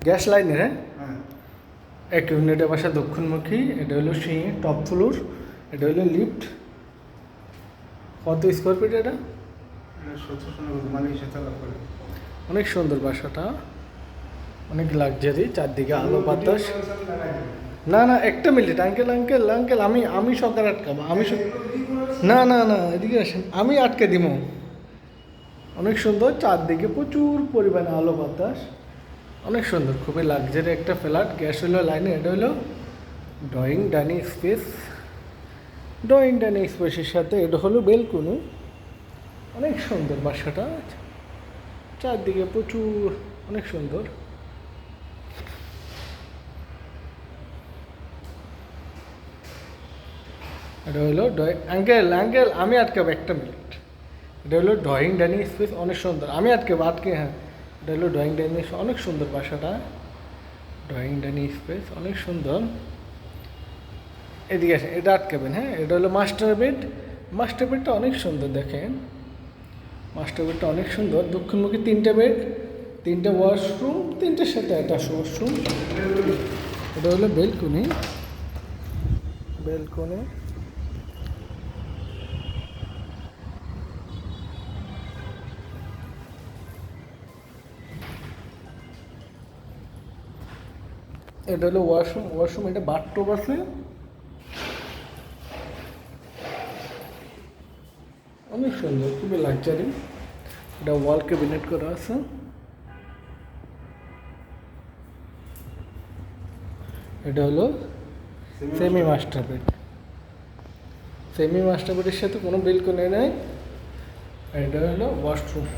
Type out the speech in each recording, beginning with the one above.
Gas লাইনের, হ্যাঁ, এক ইউনিটের বাসা দক্ষিণমুখী। এটা হলো সিঁড়ি, টপ ফ্লোর। এটা হলো লিফট। কত স্কোয়ার ফিট এটা? অনেক সুন্দর বাসাটা, অনেক লাক্সারি, চারদিকে আলো বাতাস। না না, একটা মিনিট আঙ্কেল, আঙ্কেল আঙ্কেল, আমি সকাল আটকাবো, না না না, এদিকে আসেন, আমি আটকে দিব। অনেক সুন্দর, চারদিকে প্রচুর পরিমাণে আলো বাতাস, অনেক সুন্দর, খুবই লাক্সারি একটা ফ্ল্যাট। গ্যাস হলো লাইনে। এটা হলো drawing dining space. Drawing dining স্পেসের সাথে এটা হলো বেলকনি। অনেক সুন্দর বাসাটা, চারদিকে প্রচুর, অনেক সুন্দর। এটা হলো আঙ্কেল আঙ্কেল, আমি আটকাবো, একটা মিনিট। এটা হলো ড্রয়িং ডাইনিং স্পেস, অনেক সুন্দর। আমি আটকাবো, হ্যাঁ। এটা হলো ড্রয়িং ডাইনিং, অনেক সুন্দর বাসাটা। ড্রয়িং ডাইনিং স্পেস অনেক সুন্দর। এদিকে আসেন, এটা আটকাবেন, হ্যাঁ। এটা হলো মাস্টার বেড। মাস্টার বেডটা অনেক সুন্দর, দেখেন মাস্টার বেডটা অনেক সুন্দর। দক্ষিণমুখী 3টে বেড, 3টে ওয়াশরুম, 3টের সাথে অ্যাটাচ ওয়াশরুম। এটা হলো বেলকনি। বেলকনি এটা হলো ওয়াশরুম। ওয়াশরুম, এটা বাথটব আছে, অনেক সুন্দর, খুবই লাক্সারি। এটা ওয়াল ক্যাবিনেট করা আছে। এটা হলো semi master bed. Semi master বেডের সাথে কোনো বেলকনি নেই। এটা হলো ওয়াশরুম।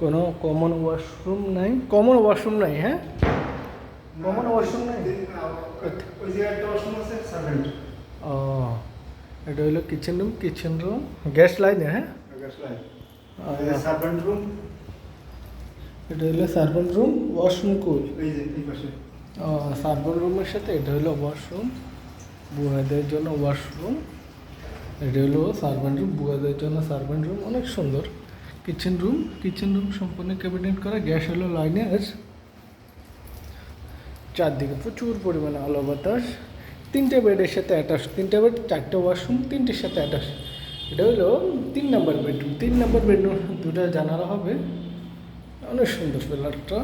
কোনো কমন ওয়াশরুম নাই, কমন ওয়াশরুম নাই, হ্যাঁ, কমন ওয়াশরুম নাই। ও, এটা হলো kitchen room. Kitchen room gas লাইনে, হ্যাঁ। এটা হলো সার্ভেন্ট রুম। ওয়াশরুম কই? ও, সার্ভেন্ট রুমের সাথে এটা হলো ওয়াশরুম, বুয়াদের জন্য ওয়াশরুম। এটা হলো সার্ভেন্ট রুম, বুয়াদের জন্য সার্ভেন্ট রুম, অনেক সুন্দর। কিচেন রুম, কিচেন রুম সম্পূর্ণ ক্যাবিনেট করা। গ্যাস হলো লাইনের। চারদিকে প্রচুর পরিমাণে আলো বাতাস। 3টে বেডের সাথে অ্যাটাচ, 3টে বেড, 4টে ওয়াশরুম, 3টের সাথে অ্যাটাচ। এটা হলো 3 নম্বর বেডরুম। 3 নম্বর বেডরুম, 2টা জানালা হবে। অনেক সুন্দর ফ্ল্যাটটা।